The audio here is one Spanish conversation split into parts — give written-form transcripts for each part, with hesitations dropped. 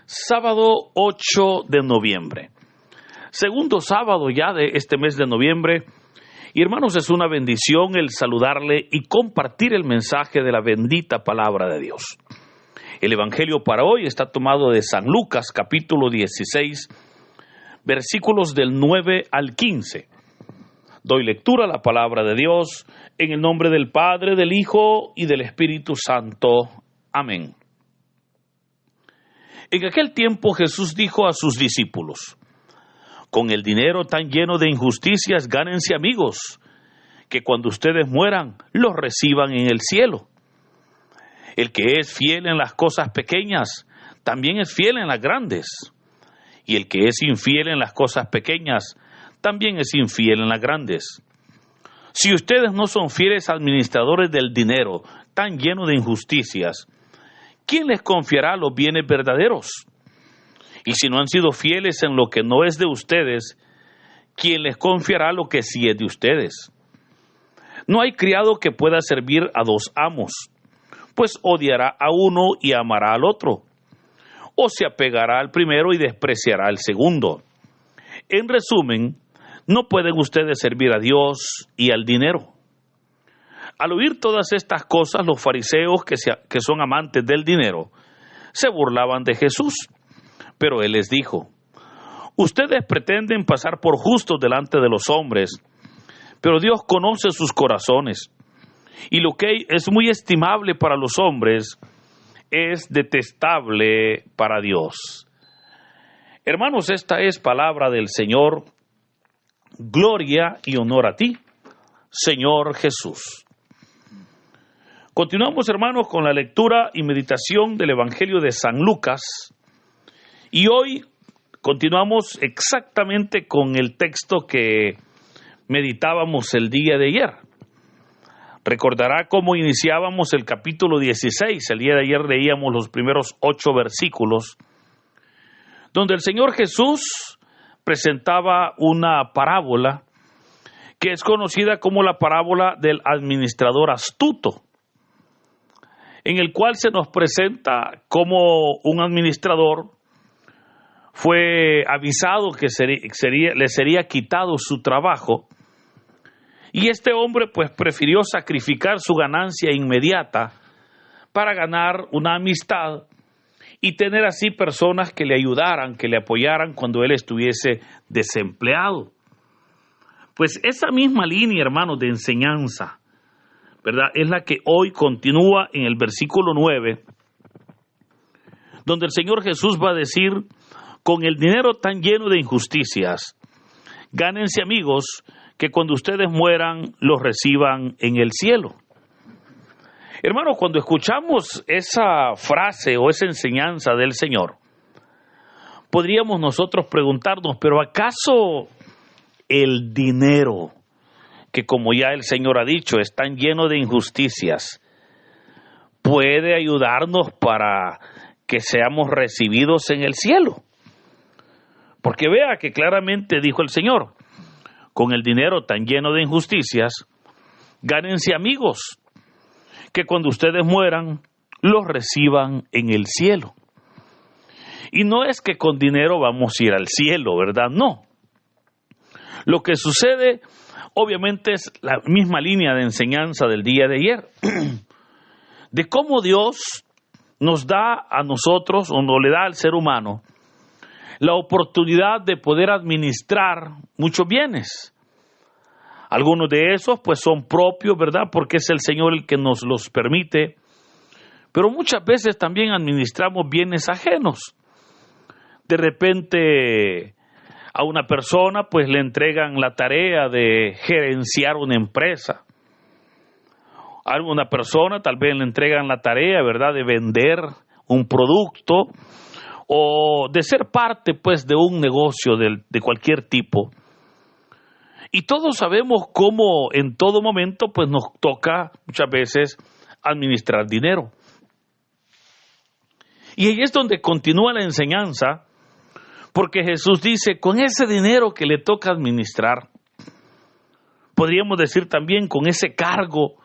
Sábado 8 de noviembre. Segundo sábado ya de este mes de noviembre. Y hermanos, es una bendición el saludarle y compartir el mensaje de la bendita palabra de Dios. El evangelio para hoy está tomado de San Lucas, capítulo 16, versículos del 9 al 15. Doy lectura a la palabra de Dios en el nombre del Padre, del Hijo y del Espíritu Santo. Amén. En aquel tiempo Jesús dijo a sus discípulos: con el dinero tan lleno de injusticias gánense amigos, que cuando ustedes mueran los reciban en el cielo. El que es fiel en las cosas pequeñas, también es fiel en las grandes. Y el que es infiel en las cosas pequeñas, también es infiel en las grandes. Si ustedes no son fieles administradores del dinero tan lleno de injusticias, ¿quién les confiará los bienes verdaderos? Y si no han sido fieles en lo que no es de ustedes, ¿quién les confiará lo que sí es de ustedes? No hay criado que pueda servir a dos amos, pues odiará a uno y amará al otro, o se apegará al primero y despreciará al segundo. En resumen, no pueden ustedes servir a Dios y al dinero. Al oír todas estas cosas, los fariseos que son amantes del dinero se burlaban de Jesús. Pero él les dijo: ustedes pretenden pasar por justos delante de los hombres, pero Dios conoce sus corazones, y lo que es muy estimable para los hombres es detestable para Dios. Hermanos, esta es palabra del Señor. Gloria y honor a ti, Señor Jesús. Continuamos, hermanos, con la lectura y meditación del Evangelio de San Lucas. Y hoy continuamos exactamente con el texto que meditábamos el día de ayer. Recordará cómo iniciábamos el capítulo 16. El día de ayer leíamos los primeros 8 versículos, donde el Señor Jesús presentaba una parábola que es conocida como la parábola del administrador astuto, en el cual se nos presenta cómo un administrador fue avisado que le sería quitado su trabajo, y este hombre pues prefirió sacrificar su ganancia inmediata para ganar una amistad y tener así personas que le ayudaran, que le apoyaran cuando él estuviese desempleado. Pues esa misma línea, hermanos, de enseñanza, ¿verdad?, es la que hoy continúa en el versículo 9, donde el Señor Jesús va a decir: con el dinero tan lleno de injusticias, gánense amigos, que cuando ustedes mueran los reciban en el cielo. Hermanos, cuando escuchamos esa frase o esa enseñanza del Señor, podríamos nosotros preguntarnos: ¿pero acaso el dinero, que como ya el Señor ha dicho, es tan lleno de injusticias, puede ayudarnos para que seamos recibidos en el cielo? Porque vea que claramente dijo el Señor: con el dinero tan lleno de injusticias, gánense amigos, que cuando ustedes mueran, los reciban en el cielo. Y no es que con dinero vamos a ir al cielo, ¿verdad? No. Lo que sucede, obviamente, es la misma línea de enseñanza del día de ayer, de cómo Dios nos da a nosotros, o nos le da al ser humano, la oportunidad de poder administrar muchos bienes. Algunos de esos pues son propios, ¿verdad?, porque es el Señor el que nos los permite, pero muchas veces también administramos bienes ajenos. De repente a una persona pues le entregan la tarea de gerenciar una empresa. A una persona tal vez le entregan la tarea, ¿verdad?, de vender un producto, o de ser parte pues de un negocio de cualquier tipo. Y todos sabemos cómo en todo momento pues nos toca muchas veces administrar dinero. Y ahí es donde continúa la enseñanza, porque Jesús dice: con ese dinero que le toca administrar, podríamos decir también con ese cargo,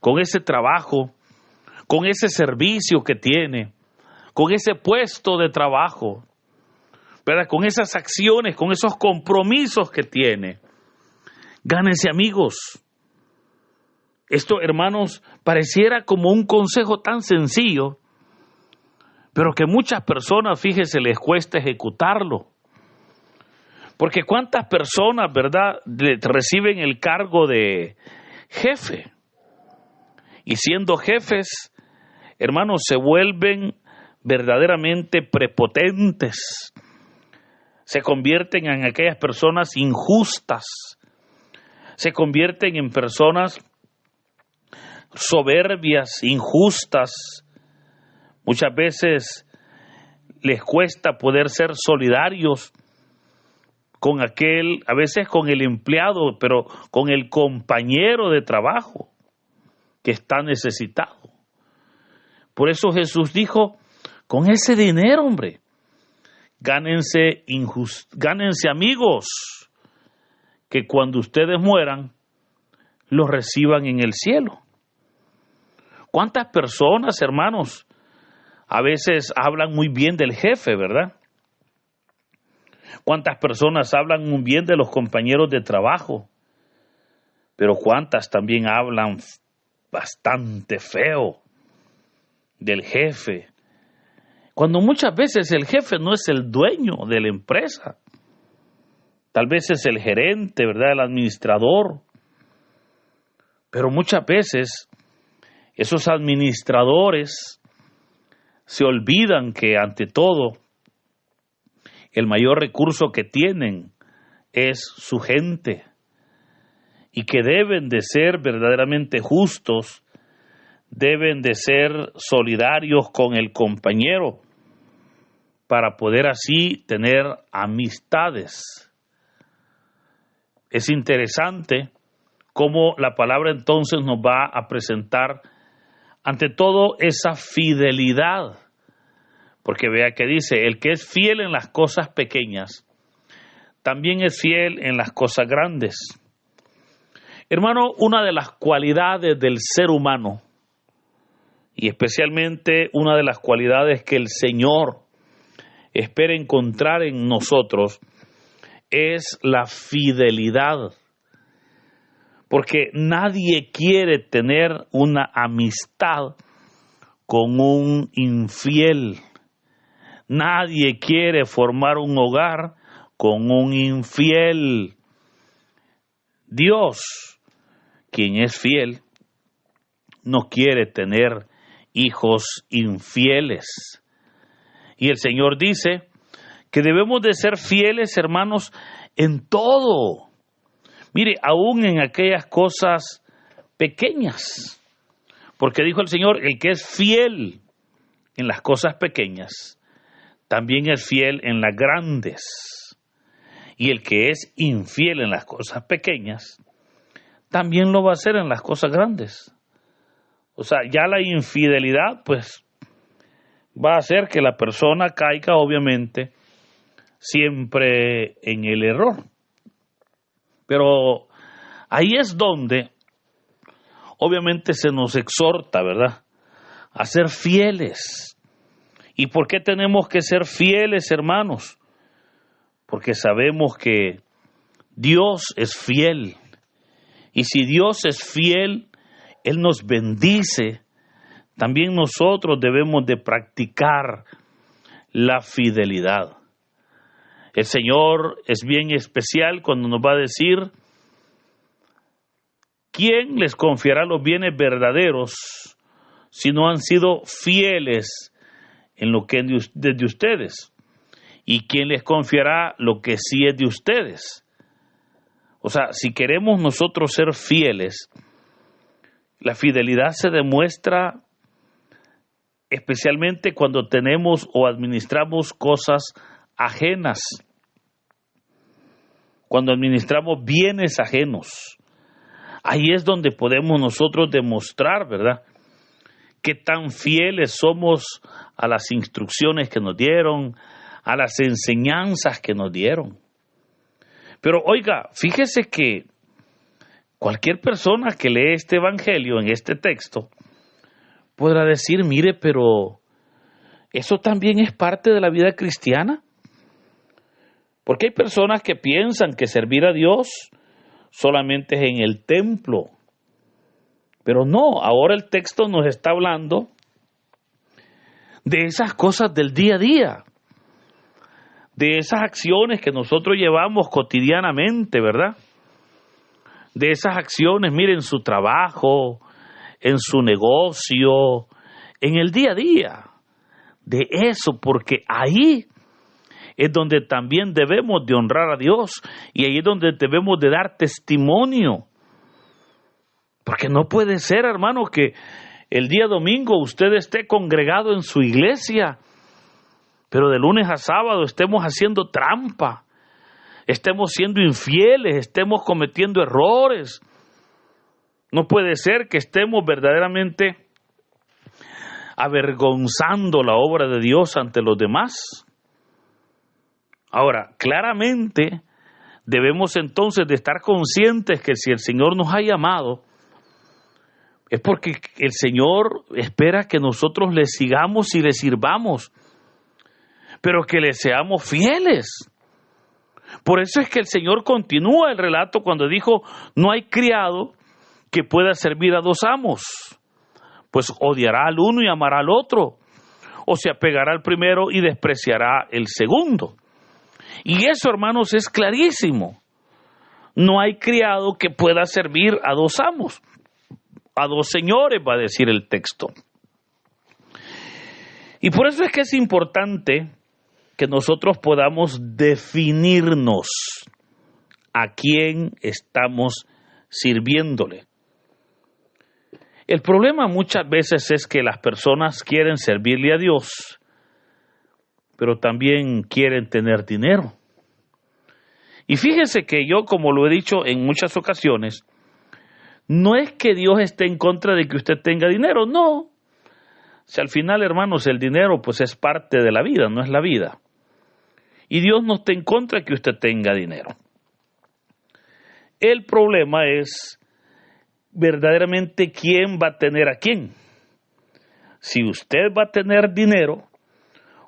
con ese trabajo, con ese servicio que tiene, con ese puesto de trabajo, ¿verdad? Con esas acciones, con esos compromisos que tiene. Gánense amigos. Esto, hermanos, pareciera como un consejo tan sencillo, pero que muchas personas, fíjese, les cuesta ejecutarlo. Porque cuántas personas, ¿verdad?, reciben el cargo de jefe. Y siendo jefes, hermanos, se vuelven verdaderamente prepotentes. Se convierten en aquellas personas injustas. Se convierten en personas soberbias, injustas. Muchas veces les cuesta poder ser solidarios con aquel, a veces con el empleado, pero con el compañero de trabajo que está necesitado. Por eso Jesús dijo, con ese dinero, hombre, gánense amigos, que cuando ustedes mueran, los reciban en el cielo. ¿Cuántas personas, hermanos, a veces hablan muy bien del jefe, verdad? ¿Cuántas personas hablan muy bien de los compañeros de trabajo? Pero ¿cuántas también hablan bastante feo del jefe? Cuando muchas veces el jefe no es el dueño de la empresa. Tal vez es el gerente, ¿verdad? El administrador. Pero muchas veces esos administradores se olvidan que ante todo el mayor recurso que tienen es su gente y que deben de ser verdaderamente justos, deben de ser solidarios con el compañero para poder así tener amistades. Es interesante cómo la palabra entonces nos va a presentar ante todo esa fidelidad. Porque vea que dice, el que es fiel en las cosas pequeñas, también es fiel en las cosas grandes. Hermano, una de las cualidades del ser humano, y especialmente una de las cualidades que el Señor espera encontrar en nosotros, es la fidelidad. Porque nadie quiere tener una amistad con un infiel. Nadie quiere formar un hogar con un infiel. Dios, quien es fiel, no quiere tener hijos infieles. Y el Señor dice que debemos de ser fieles, hermanos, en todo. Mire, aún en aquellas cosas pequeñas. Porque dijo el Señor, el que es fiel en las cosas pequeñas, también es fiel en las grandes. Y el que es infiel en las cosas pequeñas, también lo va a hacer en las cosas grandes. O sea, ya la infidelidad, pues, va a hacer que la persona caiga, obviamente, siempre en el error. Pero ahí es donde, obviamente, se nos exhorta, ¿verdad?, a ser fieles. ¿Y por qué tenemos que ser fieles, hermanos? Porque sabemos que Dios es fiel. Y si Dios es fiel, Él nos bendice. También nosotros debemos de practicar la fidelidad. El Señor es bien especial cuando nos va a decir, ¿quién les confiará los bienes verdaderos si no han sido fieles en lo que es de ustedes? ¿Y quién les confiará lo que sí es de ustedes? O sea, si queremos nosotros ser fieles, la fidelidad se demuestra especialmente cuando tenemos o administramos cosas ajenas, cuando administramos bienes ajenos. Ahí es donde podemos nosotros demostrar, ¿verdad?, qué tan fieles somos a las instrucciones que nos dieron, a las enseñanzas que nos dieron. Pero oiga, fíjese que cualquier persona que lee este evangelio en este texto podrá decir, mire, pero Eso también es parte de la vida cristiana. Porque hay personas que piensan que servir a Dios solamente es en el templo. Pero no, ahora el texto nos está hablando de esas cosas del día a día, de esas acciones que nosotros llevamos cotidianamente, ¿verdad? De esas acciones, miren, en su trabajo, en su negocio, en el día a día. De eso, porque ahí es donde también debemos de honrar a Dios y ahí es donde debemos de dar testimonio. Porque no puede ser, hermano, que el día domingo usted esté congregado en su iglesia, pero de lunes a sábado estemos haciendo trampa, estemos siendo infieles, estemos cometiendo errores. No puede ser que estemos verdaderamente avergonzando la obra de Dios ante los demás. Ahora, claramente debemos entonces de estar conscientes que si el Señor nos ha llamado, es porque el Señor espera que nosotros le sigamos y le sirvamos, pero que le seamos fieles. Por eso es que el Señor continúa el relato cuando dijo, no hay criado que pueda servir a dos amos, pues odiará al uno y amará al otro, o se apegará al primero y despreciará el segundo. Y eso, hermanos, es clarísimo. No hay criado que pueda servir a dos amos, a dos señores, va a decir el texto. Y por eso es que es importante que nosotros podamos definirnos a quién estamos sirviéndole. El problema muchas veces es que las personas quieren servirle a Dios, pero también quieren tener dinero. Y fíjense que yo, como lo he dicho en muchas ocasiones, no es que Dios esté en contra de que usted tenga dinero, no. Si al final, hermanos, el dinero pues es parte de la vida, no es la vida. Y Dios no está en contra de que usted tenga dinero. El problema es verdaderamente quién va a tener a quién. Si usted va a tener dinero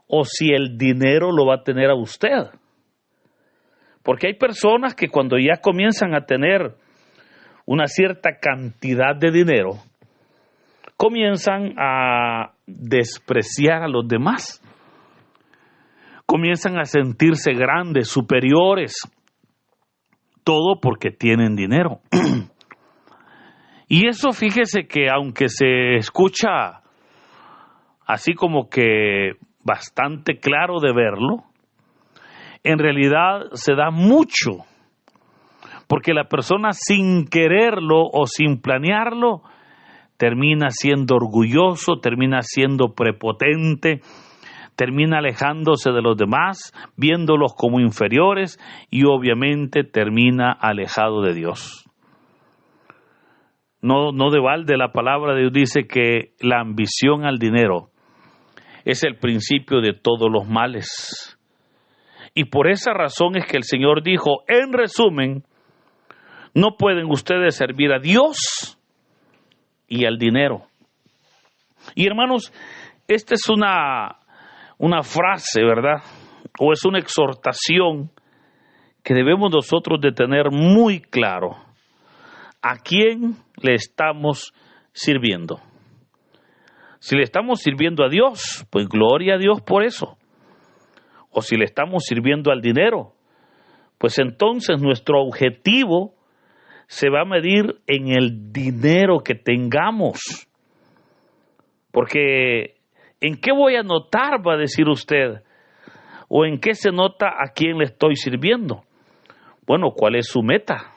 o si el dinero lo va a tener a usted. Porque hay personas que cuando ya comienzan a tener una cierta cantidad de dinero, comienzan a despreciar a los demás. Comienzan a sentirse grandes, superiores, todo porque tienen dinero. Y eso, fíjese que aunque se escucha así como que bastante claro de verlo, en realidad se da mucho, porque la persona sin quererlo o sin planearlo termina siendo orgulloso, termina siendo prepotente, termina alejándose de los demás, viéndolos como inferiores y obviamente termina alejado de Dios. No de balde la palabra de Dios dice que la ambición al dinero es el principio de todos los males. Y por esa razón es que el Señor dijo, en resumen, no pueden ustedes servir a Dios y al dinero. Y hermanos, esta es una frase, ¿verdad? O es una exhortación que debemos nosotros de tener muy claro. ¿A quién le estamos sirviendo? Si le estamos sirviendo a Dios, pues gloria a Dios por eso. O si le estamos sirviendo al dinero, pues entonces nuestro objetivo se va a medir en el dinero que tengamos. Porque ¿en qué voy a notar, va a decir usted? ¿O en qué se nota a quién le estoy sirviendo? Bueno, ¿cuál es su meta?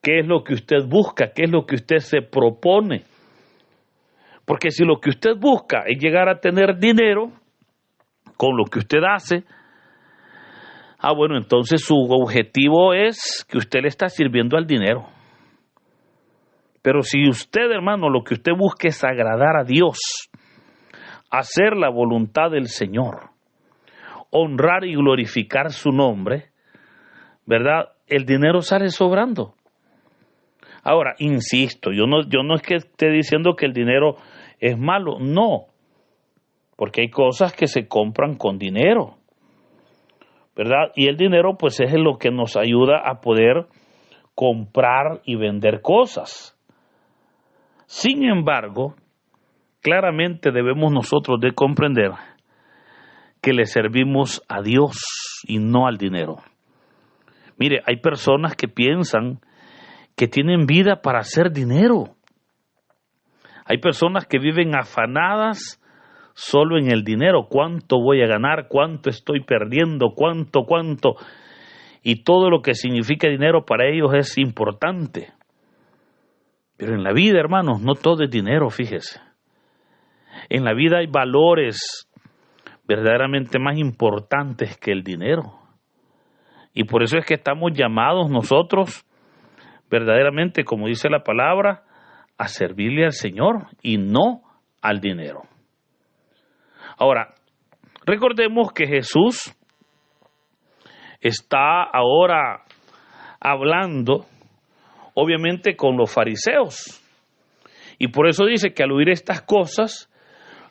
¿Qué es lo que usted busca? ¿Qué es lo que usted se propone? Porque si lo que usted busca es llegar a tener dinero con lo que usted hace, bueno, entonces su objetivo es que usted le está sirviendo al dinero. Pero si usted, hermano, lo que usted busca es agradar a Dios, hacer la voluntad del Señor, honrar y glorificar su nombre, ¿verdad? El dinero sale sobrando. Ahora, insisto, yo no es que esté diciendo que el dinero es malo, no. porque hay cosas que se compran con dinero, ¿verdad? Y el dinero pues es lo que nos ayuda a poder comprar y vender cosas. Sin embargo, claramente debemos nosotros de comprender que le servimos a Dios y no al dinero. Mire, hay personas que piensan que tienen vida para hacer dinero. Hay personas que viven afanadas solo en el dinero. ¿Cuánto voy a ganar? ¿Cuánto estoy perdiendo? ¿Cuánto? Y todo lo que significa dinero para ellos es importante. Pero en la vida, hermanos, no todo es dinero, fíjese. En la vida hay valores verdaderamente más importantes que el dinero. Y por eso es que estamos llamados nosotros, verdaderamente, como dice la palabra, a servirle al Señor y no al dinero. Ahora, recordemos que Jesús está ahora hablando, obviamente, con los fariseos. Y por eso dice que al oír estas cosas,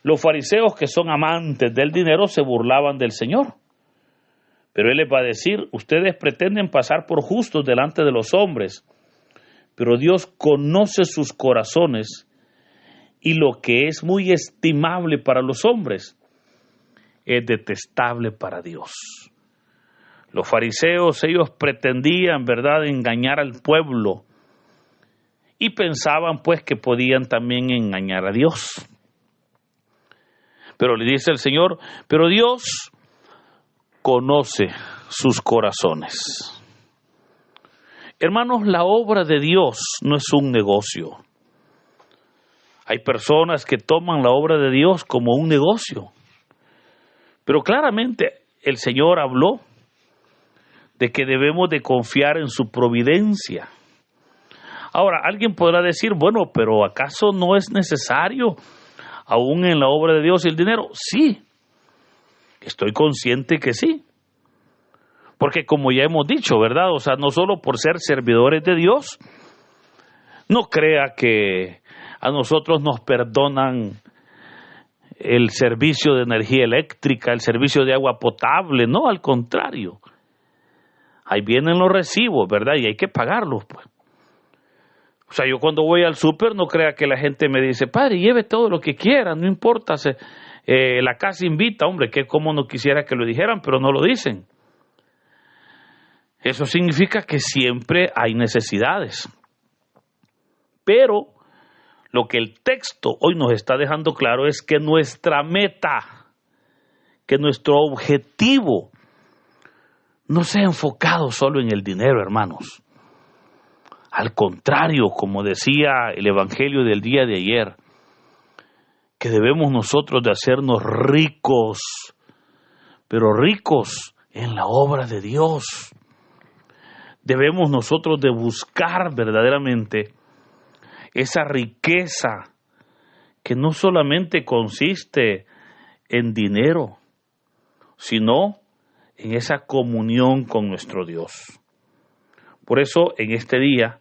los fariseos, que son amantes del dinero, se burlaban del Señor. Pero Él les va a decir: ustedes pretenden pasar por justos delante de los hombres, pero Dios conoce sus corazones, y lo que es muy estimable para los hombres es detestable para Dios. Los fariseos, ellos pretendían, ¿verdad?, engañar al pueblo, y pensaban pues que podían también engañar a Dios. Pero le dice el Señor: pero Dios conoce sus corazones. Hermanos, la obra de Dios no es un negocio. Hay personas que toman la obra de Dios como un negocio. Pero claramente el Señor habló de que debemos de confiar en su providencia. Ahora, alguien podrá decir: bueno, pero ¿acaso no es necesario aún en la obra de Dios el dinero? Sí, estoy consciente que sí. Porque como ya hemos dicho, ¿verdad? O sea, no solo por ser servidores de Dios, no crea que a nosotros nos perdonan el servicio de energía eléctrica, el servicio de agua potable. No, al contrario. Ahí vienen los recibos, ¿verdad? Y hay que pagarlos, pues. O sea, yo cuando voy al súper, no crea que la gente me dice: padre, lleve todo lo que quiera, no importa, la casa invita. Hombre, que como no quisiera que lo dijeran, pero no lo dicen. Eso significa que siempre hay necesidades. Pero lo que el texto hoy nos está dejando claro es que nuestra meta, que nuestro objetivo no sea enfocado solo en el dinero, hermanos. Al contrario, como decía el Evangelio del día de ayer, que debemos nosotros de hacernos ricos, pero ricos en la obra de Dios. Debemos nosotros de buscar verdaderamente esa riqueza que no solamente consiste en dinero, sino en esa comunión con nuestro Dios. Por eso, en este día,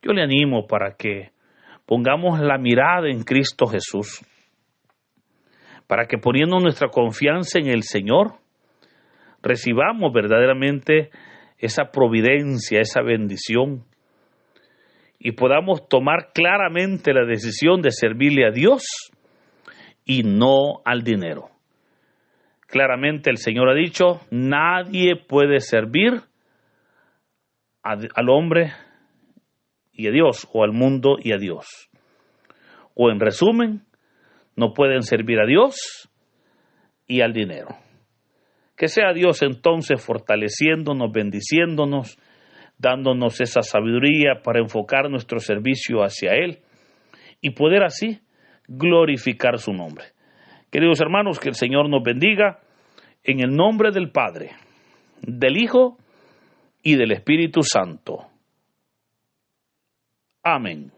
yo le animo para que pongamos la mirada en Cristo Jesús, para que poniendo nuestra confianza en el Señor, recibamos verdaderamente esa providencia, esa bendición, y podamos tomar claramente la decisión de servirle a Dios y no al dinero. Claramente el Señor ha dicho: nadie puede servir al hombre y a Dios, o al mundo y a Dios. O en resumen, no pueden servir a Dios y al dinero. Que sea Dios entonces fortaleciéndonos, bendiciéndonos, dándonos esa sabiduría para enfocar nuestro servicio hacia Él y poder así glorificar su nombre. Queridos hermanos, que el Señor nos bendiga en el nombre del Padre, del Hijo y del Espíritu Santo. Amén.